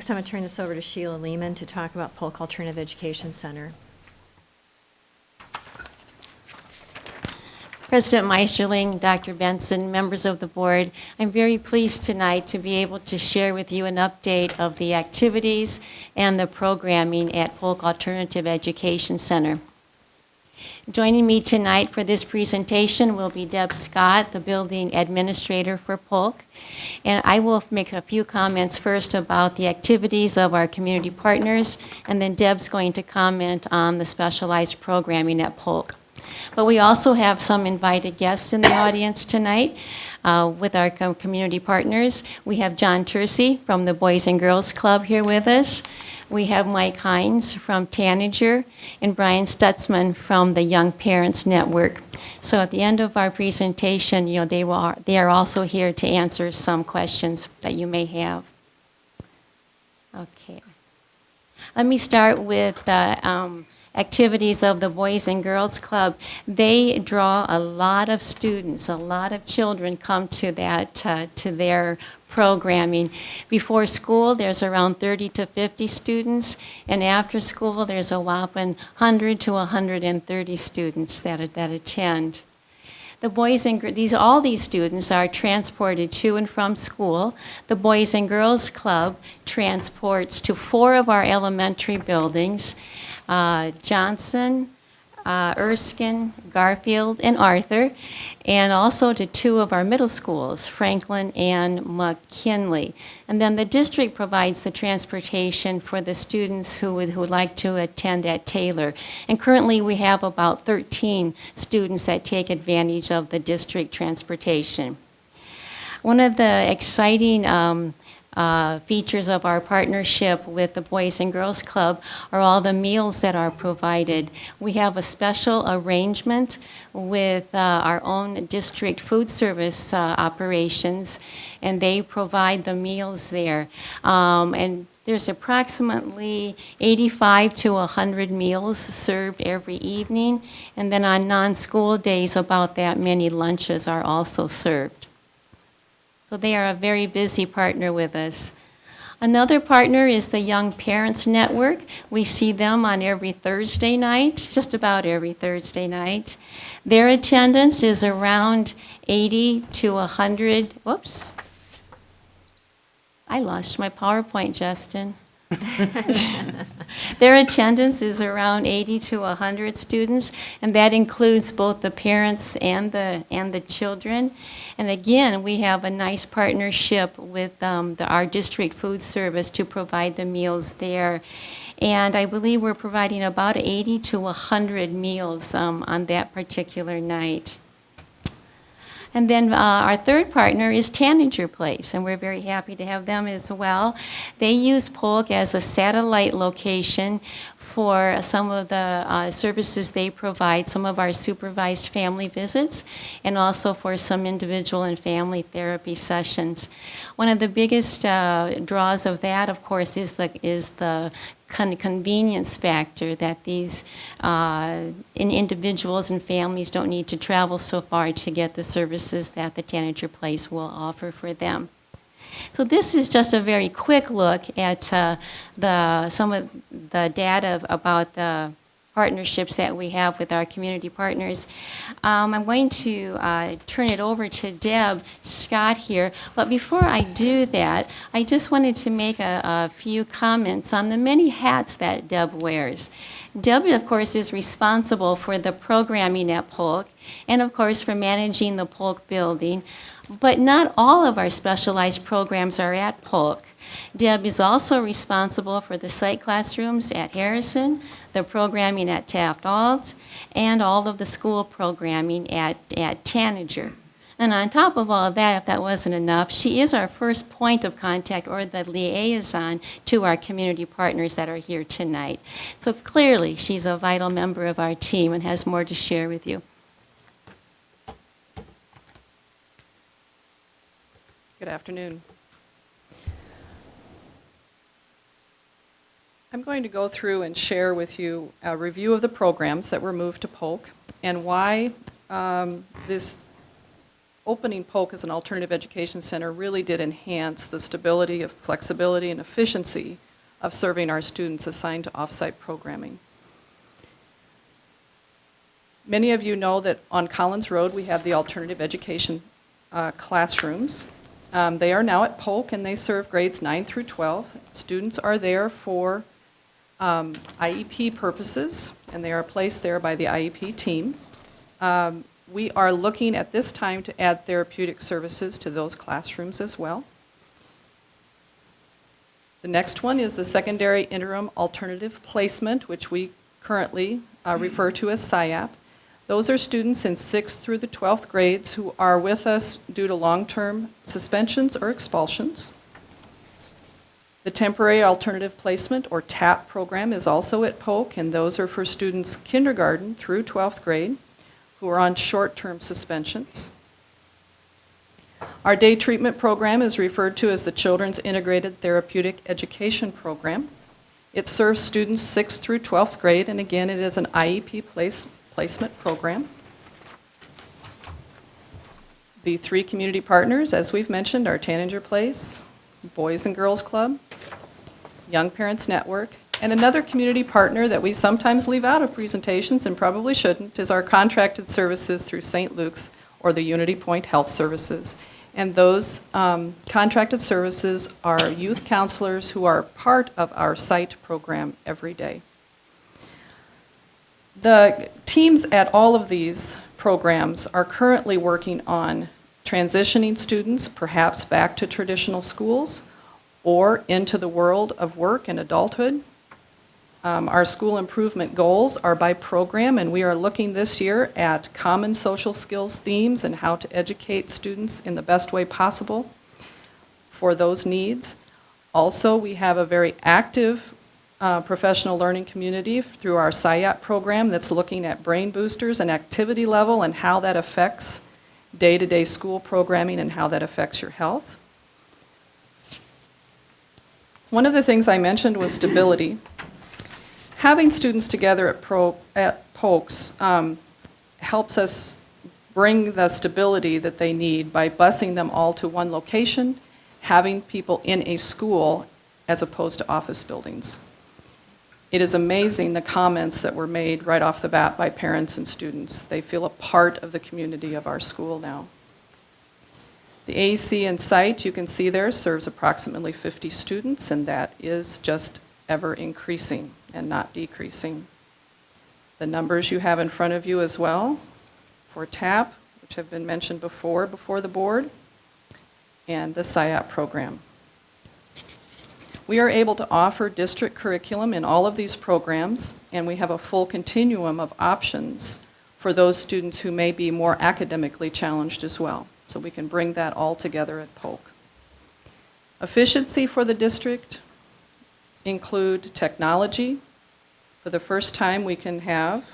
Next, I'm going to turn this over to Sheila Lehman to talk about Polk Alternative Education Center. President Meisterling, Dr. Benson, members of the board, I'm very pleased tonight to be able to share with you an update of the activities and the programming at Polk Alternative Education Center. Joining me tonight for this presentation will be Deb Scott, the building administrator for Polk. And I will make a few comments first about the activities of our community partners, and then Deb's going to comment on the specialized programming at Polk. But we also have some invited guests in the audience tonight with our community partners. We have John Tersey from the Boys and Girls Club here with us. We have Mike Hines from Tanager and Brian Stutzman from the Young Parents Network. So at the end of our presentation, they are also here to answer some questions that you may have. Okay. Let me start with activities of the Boys and Girls Club. They draw a lot of students, a lot of children come to their programming. Before school, there's around 30 to 50 students, and after school, there's a whopping 100 to 130 students that attend. The boys and all these students are transported to and from school. The Boys and Girls Club transports to 4 of our elementary buildings, Johnson, Erskine, Garfield, and Arthur, and also to 2 of our middle schools, Franklin and McKinley. And then the district provides the transportation for the students who would like to attend at Taylor. And currently we have about 13 students that take advantage of the district transportation. One of the exciting features of our partnership with the Boys and Girls Club are all the meals that are provided. We have a special arrangement with our own district food service operations, and they provide the meals there. And there's approximately 85 to 100 meals served every evening, and then on non-school days, about that many lunches are also served. So they are a very busy partner with us. Another partner is the Young Parents Network. We see them on every Thursday night, just about every Thursday night. Their attendance is around 80 to 100. Whoops. I lost my PowerPoint, Justin. Their attendance is around 80 to 100 students, and that includes both the parents and the children. And again, we have a nice partnership with our district food service to provide the meals there. And I believe we're providing about 80 to 100 meals on that particular night. And then our third partner is Tanager Place, and we're very happy to have them as well. They use Polk as a satellite location for some of the services they provide, some of our supervised family visits, and also for some individual and family therapy sessions. One of the biggest draws of that, of course, is the convenience factor, that these individuals and families don't need to travel so far to get the services that the Tanager Place will offer for them. So this is just a very quick look at some of the data about the partnerships that we have with our community partners. I'm going to turn it over to Deb Scott here, but before I do that, I just wanted to make a few comments on the many hats that Deb wears. Deb, of course, is responsible for the programming at Polk, and of course for managing the Polk building, but not all of our specialized programs are at Polk. Deb is also responsible for the site classrooms at Harrison, the programming at Taft-Alt, and all of the school programming at Tanager. And on top of all of that, if that wasn't enough, she is our first point of contact, or the liaison, to our community partners that are here tonight. So clearly, she's a vital member of our team and has more to share with you. Good afternoon. I'm going to go through and share with you a review of the programs that were moved to Polk and why this opening Polk as an alternative education center really did enhance the stability, flexibility, and efficiency of serving our students assigned to off-site programming. Many of you know that on Collins Road we have the alternative education classrooms. They are now at Polk, and they serve grades 9 through 12. Students are there for IEP purposes, and they are placed there by the IEP team. We are looking at this time to add therapeutic services to those classrooms as well. The next one is the secondary interim alternative placement, which we currently refer to as SIAP. Those are students in 6th through the 12th grades who are with us due to long-term suspensions or expulsions. The temporary alternative placement, or TAP program, is also at Polk, and those are for students kindergarten through 12th grade who are on short-term suspensions. Our day treatment program is referred to as the Children's Integrated Therapeutic Education Program. It serves students 6th through 12th grade, and again, it is an IEP placement program. The 3 community partners, as we've mentioned, are Tanager Place, Boys and Girls Club, Young Parents Network, and another community partner that we sometimes leave out of presentations and probably shouldn't is our contracted services through St. Luke's or the Unity Point Health Services. And those contracted services are youth counselors who are part of our site program every day. The teams at all of these programs are currently working on transitioning students perhaps back to traditional schools or into the world of work and adulthood. Our school improvement goals are by program, and we are looking this year at common social skills themes and how to educate students in the best way possible for those needs. Also, we have a very active professional learning community through our SIAP program that's looking at brain boosters and activity level and how that affects day-to-day school programming and how that affects your health. One of the things I mentioned was stability. Having students together at Polk's helps us bring the stability that they need by busing them all to one location, having people in a school as opposed to office buildings. It is amazing the comments that were made right off the bat by parents and students. They feel a part of the community of our school now. The AEC and site, you can see there, serves approximately 50 students, and that is just ever increasing and not decreasing. The numbers you have in front of you as well for TAP, which have been mentioned before the board, and the SIAP program. We are able to offer district curriculum in all of these programs, and we have a full continuum of options for those students who may be more academically challenged as well. So we can bring that all together at Polk. Efficiency for the district include technology. For the first time, we can have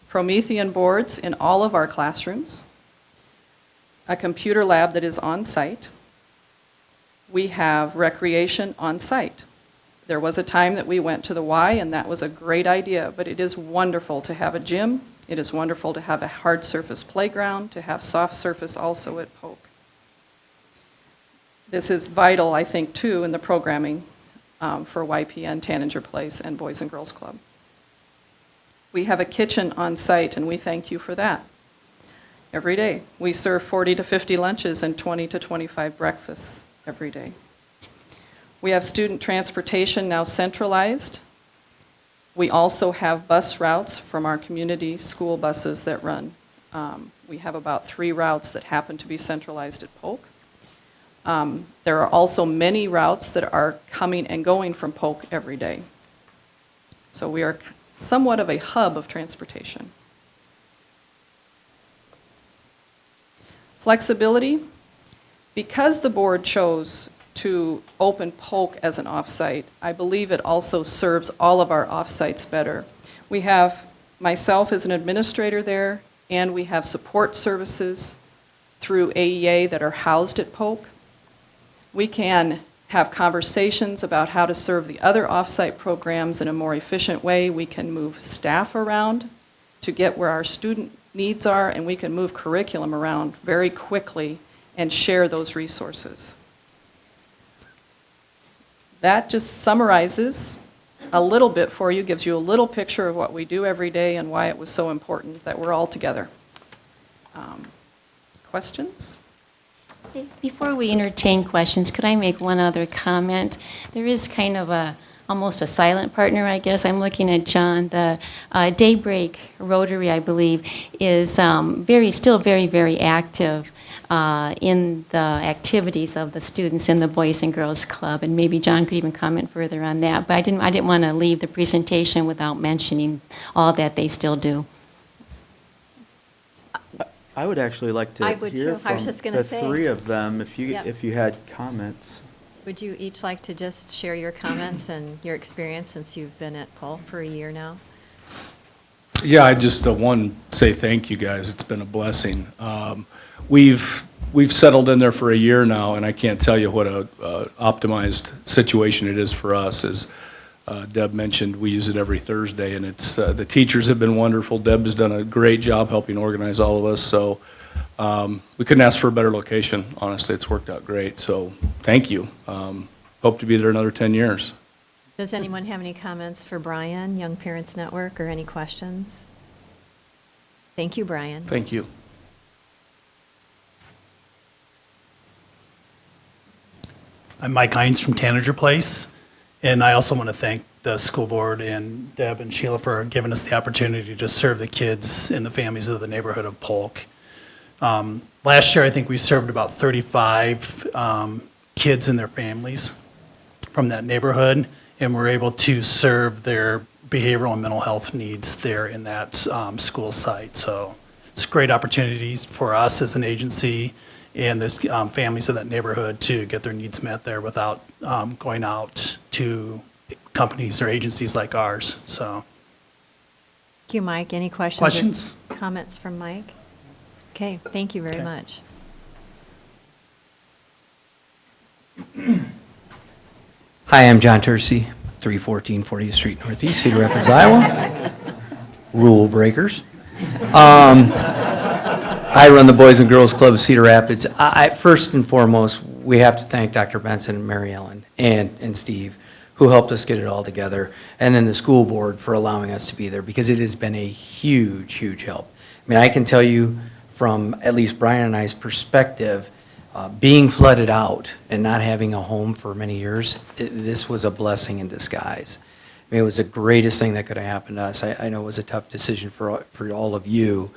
Promethean boards in all of our classrooms, a computer lab that is on site. We have recreation on site. There was a time that we went to the Y, and that was a great idea, but it is wonderful to have a gym. It is wonderful to have a hard surface playground, to have soft surface also at Polk. This is vital, I think, too, in the programming for YPN, Tanager Place, and Boys and Girls Club. We have a kitchen on site, and we thank you for that. Every day, we serve 40 to 50 lunches and 20 to 25 breakfasts every day. We have student transportation now centralized. We also have bus routes from our community school buses that run. We have about 3 routes that happen to be centralized at Polk. There are also many routes that are coming and going from Polk every day. So we are somewhat of a hub of transportation. Flexibility. Because the board chose to open Polk as an off-site, I believe it also serves all of our off-sites better. We have myself as an administrator there, and we have support services through AEA that are housed at Polk. We can have conversations about how to serve the other off-site programs in a more efficient way. We can move staff around to get where our student needs are, and we can move curriculum around very quickly and share those resources. That just summarizes a little bit for you, gives you a little picture of what we do every day and why it was so important that we're all together. Questions? Before we entertain questions, could I make one other comment? There is kind of almost a silent partner, I guess. I'm looking at John. The Daybreak Rotary, I believe, is still very, very active in the activities of the students in the Boys and Girls Club, and maybe John could even comment further on that. But I didn't want to leave the presentation without mentioning all that they still do. I would actually like to I would hear too. I was from just gonna the say. three of them Yep. if you had comments. Would you each like to just share your comments and your experience since you've been at Polk for a year now? Yeah, I just say thank you guys. It's been a blessing. We've settled in there for a year now, and I can't tell you what a optimized situation it is for us. As Deb mentioned, we use it every Thursday, and it's the teachers have been wonderful. Deb has done a great job helping organize all of us. So we couldn't ask for a better location. Honestly, it's worked out great. So thank you. Hope to be there another 10 years. Does anyone have any comments for Brian, Young Parents Network, or any questions? Thank you, Brian. Thank you. I'm Mike Hines from Tanager Place, and I also want to thank the school board and Deb and Sheila for giving us the opportunity to serve the kids and the families of the neighborhood of Polk. Last year, I think we served about 35 kids and their families from that neighborhood, and we're able to serve their behavioral and mental health needs there in that school site. So it's great opportunities for us as an agency and the families of that neighborhood to get their needs met there without going out to companies or agencies like ours. So, Thank you, Mike. Any questions? Questions? Or comments from Mike? Okay, thank you very Okay. much. Hi, I'm John Tersey, 314 40th Street Northeast, Cedar Rapids, Iowa. Rule breakers. I run the Boys and Girls Club of Cedar Rapids. First and foremost, we have to thank Dr. Benson and Mary Ellen and Steve, who helped us get it all together, and then the school board for allowing us to be there, because it has been a huge, huge help. I mean, I can tell you from at least Brian and I's perspective, being flooded out and not having a home for many years, this was a blessing in disguise. I mean, it was the greatest thing that could have happened to us. I know it was a tough decision for all of you,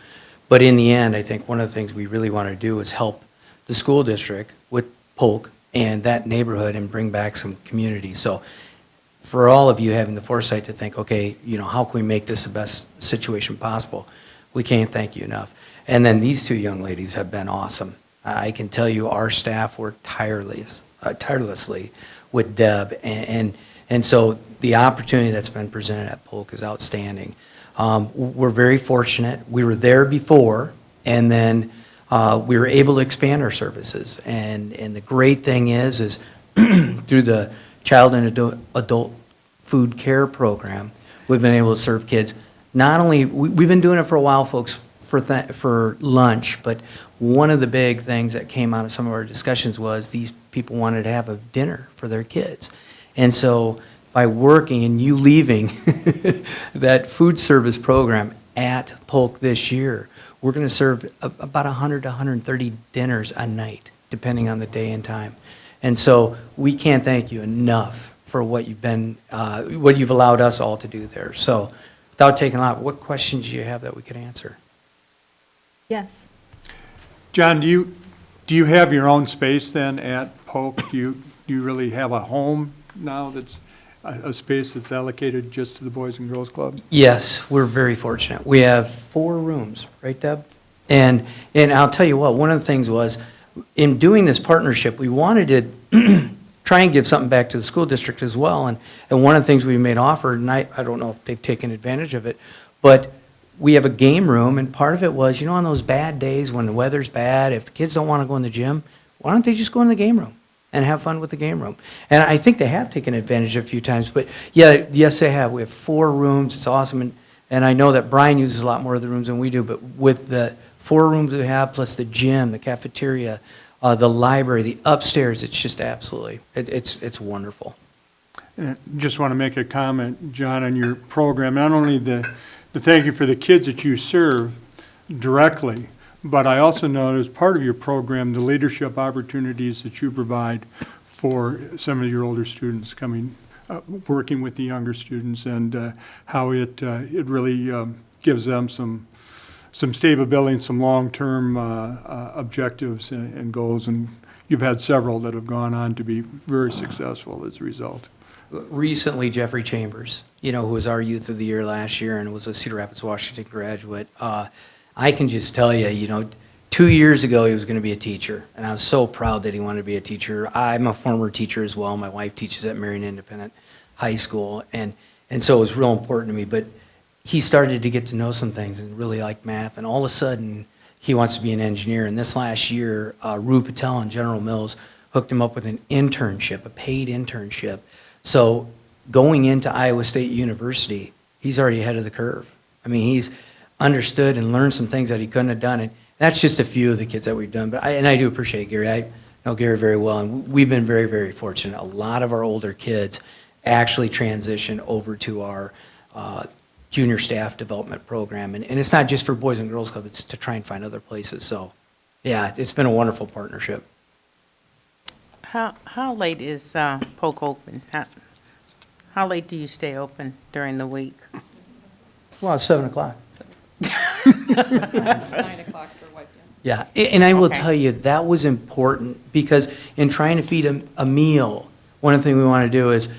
but in the end, I think one of the things we really want to do is help the school district with Polk and that neighborhood and bring back some community. So for all of you having the foresight to think, okay, you know, how can we make this the best situation possible? We can't thank you enough. And then these two young ladies have been awesome. I can tell you our staff worked tirelessly with Deb, and so the opportunity that's been presented at Polk is outstanding. We're very fortunate. We were there before, and then we were able to expand our services. And the great thing is through the Child and Adult Food Care Program, we've been able to serve kids. Not only, we've been doing it for a while, folks, for lunch, but one of the big things that came out of some of our discussions was these people wanted to have a dinner for their kids. And so by working and you leaving that food service program at Polk this year, we're going to serve about 100 to 130 dinners a night, depending on the day and time. And so we can't thank you enough for what what you've allowed us all to do there. So without taking a lot, what questions do you have that we could answer? Yes. John, do you have your own space then at Polk? Do you really have a home now that's a space that's allocated just to the Boys and Girls Club? Yes, we're very fortunate. We have 4 rooms, right, Deb? And I'll tell you what, one of the things was, in doing this partnership, we wanted to try and give something back to the school district as well. And one of the things we made offered, and I don't know if they've taken advantage of it, but we have a game room, and part of it was, you know, on those bad days when the weather's bad, if the kids don't want to go in the gym, why don't they just go in the game room and have fun with the game room? And I think they have taken advantage a few times, but yeah, yes, they have. We have 4 rooms. It's awesome. And I know that Brian uses a lot more of the rooms than we do, but with the 4 rooms we have, plus the gym, the cafeteria, the library, the upstairs, it's just absolutely, it's wonderful. Just want to make a comment, John, on your program, not only the thank you for the kids that you serve directly, but I also know as part of your program, the leadership opportunities that you provide for some of your older students coming, working with the younger students, and how it really gives them some stability and some long-term objectives and goals. And you've had several that have gone on to be very successful as a result. Recently, Jeffrey Chambers, who was our Youth of the Year last year and was a Cedar Rapids, Washington graduate, I can just tell you, 2 years ago he was going to be a teacher, and I was so proud that he wanted to be a teacher. I'm a former teacher as well. My wife teaches at Marion Independent High School, and so it was real important to me. But he started to get to know some things and really like math, and all of a sudden he wants to be an engineer. And this last year, Rue Patel and General Mills hooked him up with an internship, a paid internship. So going into Iowa State University, he's already ahead of the curve. I mean, he's understood and learned some things that he couldn't have done. And that's just a few of the kids that we've done. But I do appreciate Gary. I know Gary very well, and we've been very, very fortunate. A lot of our older kids actually transition over to our junior staff development program. And it's not just for Boys and Girls Club, it's to try and find other places. So, yeah, it's been a wonderful partnership. How late is Polk open? How late do you stay open during the week? Well, it's 7 o'clock. 9 o'clock for White Down. Yeah, and I will Okay. tell you, that was important because in trying to feed a meal, one of the things we want to do is,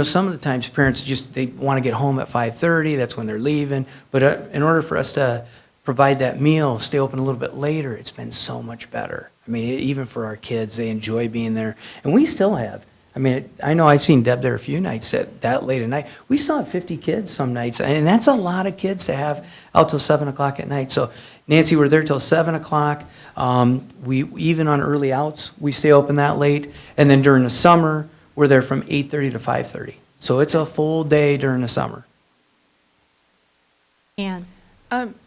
some of the times parents they want to get home at 5:30, that's when they're leaving, but in order for us to provide that meal, stay open a little bit later, it's been so much better. I mean, even for our kids, they enjoy being there, and we still have. I mean, I know I've seen Deb there a few nights that late at night. We still have 50 kids some nights, and that's a lot of kids to have out till 7 o'clock at night. So, Nancy, we're there till 7 o'clock. We even on early outs, we stay open that late, and then during the summer, we're there from 8:30 to 5:30. So it's a full day during the summer. Ann?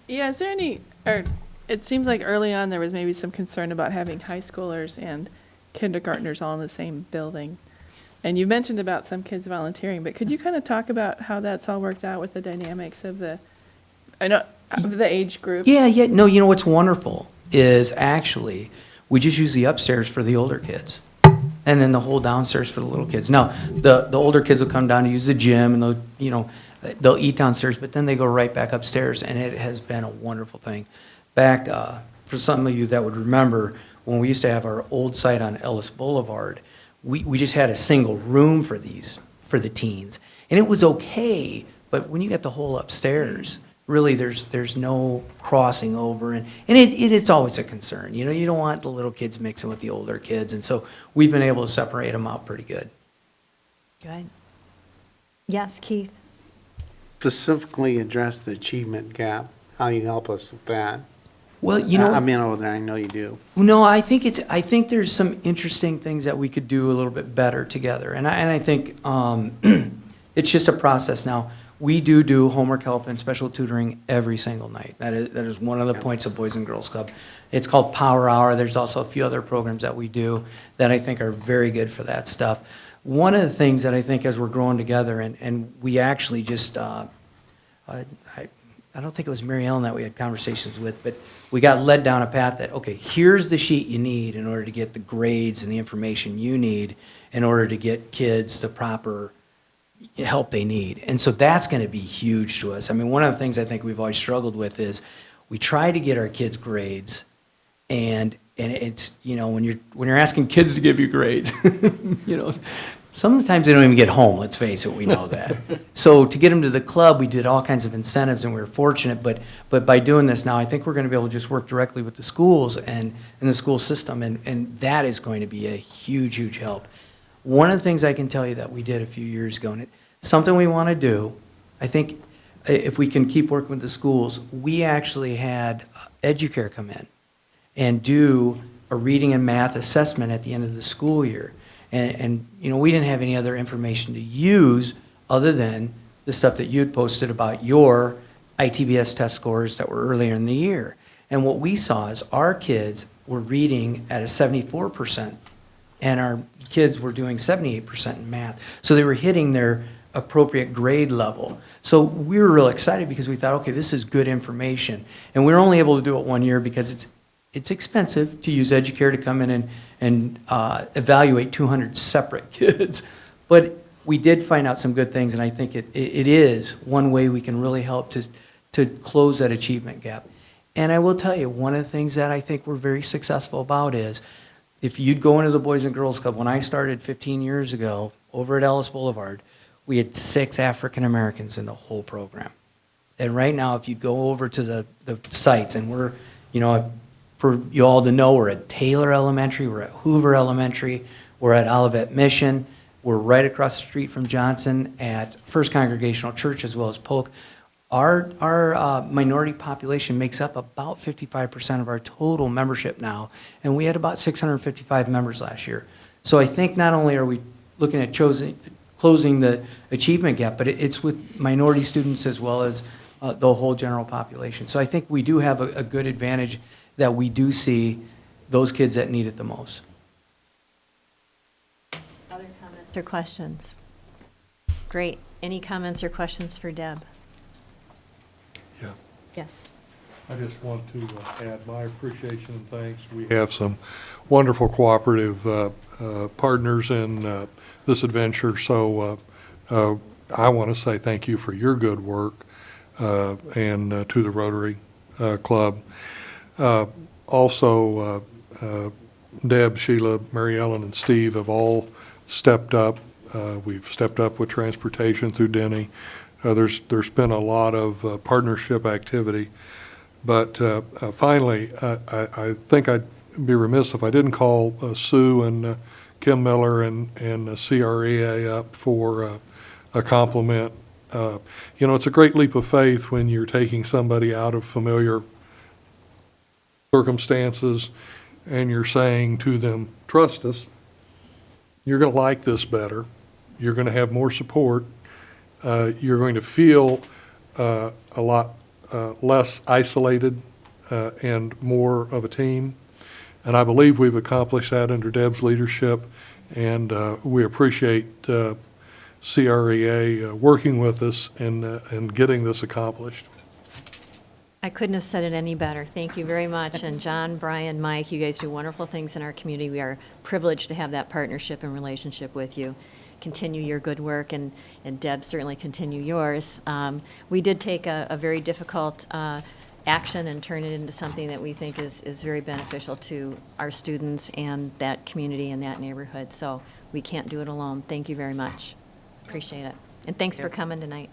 Yeah, is there any, or it seems like early on there was maybe some concern about having high schoolers and kindergartners all in the same building. And you mentioned about some kids volunteering, but could you kind of talk about how that's all worked out with the dynamics of the age group? Yeah. No, what's wonderful is actually we just use the upstairs for the older kids, and then the whole downstairs for the little kids. Now, the older kids will come down to use the gym, and they'll eat downstairs, but then they go right back upstairs, and it has been a wonderful thing. Back, for some of you that would remember, when we used to have our old site on Ellis Boulevard, we just had a single room for the teens. And it was okay, but when you got the whole upstairs, really there's no crossing over. And it's always a concern. You don't want the little kids mixing with the older kids. And so we've been able to separate them out pretty good. Good. Yes, Keith? Specifically address the achievement gap, how you help us with that. Well, I'm in over there, I know you do. No, I think there's some interesting things that we could do a little bit better together, and I think it's just a process now. We do homework help and special tutoring every single night. That is one of the points of Boys and Girls Club. It's called Power Hour. There's also a few other programs that we do that I think are very good for that stuff. One of the things that I think as we're growing together, and we actually just, I don't think it was Mary Ellen that we had conversations with, but we got led down a path that, okay, here's the sheet you need in order to get the grades and the information you need in order to get kids the proper help they need. And so that's going to be huge to us. I mean, one of the things I think we've always struggled with is we try to get our kids grades, and it's, when you're asking kids to give you grades, some of the times they don't even get home, let's face it, we know that. So to get them to the club, we did all kinds of incentives, and we were fortunate, but by doing this now, I think we're going to be able to just work directly with the schools and the school system, and that is going to be a huge, huge help. One of the things I can tell you that we did a few years ago, and it's something we want to do, I think if we can keep working with the schools, we actually had Educare come in and do a reading and math assessment at the end of the school year. And we didn't have any other information to use other than the stuff that you'd posted about your ITBS test scores that were earlier in the year. And what we saw is our kids were reading at a 74%, and our kids were doing 78% in math. So they were hitting their appropriate grade level. So we were real excited because we thought, okay, this is good information. And we were only able to do it 1 year because it's expensive to use Educare to come in and evaluate 200 separate kids. But we did find out some good things, and I think it is one way we can really help to close that achievement gap. And I will tell you, one of the things that I think we're very successful about is, if you'd go into the Boys and Girls Club, when I started 15 years ago over at Ellis Boulevard, we had 6 African Americans in the whole program. And right now, if you go over to the sites, and we're, for you all to know, we're at Taylor Elementary, we're at Hoover Elementary, we're at Olivet Mission, we're right across the street from Johnson at First Congregational Church as well as Polk. Our minority population makes up about 55% of our total membership now, and we had about 655 members last year. So I think not only are we looking at closing the achievement gap, but it's with minority students as well as the whole general population. So I think we do have a good advantage that we do see those kids that need it the most. Other comments or questions? Great. Any comments or questions for Deb? Yeah. Yes. I just want to add my appreciation and thanks. We have some wonderful cooperative partners in this adventure, so I want to say thank you for your good work and to the Rotary Club. Also, Deb, Sheila, Mary Ellen, and Steve have all stepped up. We've stepped up with transportation through Denny. There's been a lot of partnership activity. But finally, I think I'd be remiss if I didn't call Sue and Kim Miller and CREA up for a compliment. It's a great leap of faith when you're taking somebody out of familiar circumstances and you're saying to them, trust us, you're going to like this better, you're going to have more support, you're going to feel a lot less isolated and more of a team. And I believe we've accomplished that under Deb's leadership, and we appreciate CREA working with us and getting this accomplished. I couldn't have said it any better. Thank you very much. And John, Brian, Mike, you guys do wonderful things in our community. We are privileged to have that partnership and relationship with you. Continue your good work, and Deb, certainly continue yours. We did take a very difficult action and turn it into something that we think is very beneficial to our students and that community and that neighborhood. So we can't do it alone. Thank you very much. Appreciate it. And thanks for coming tonight.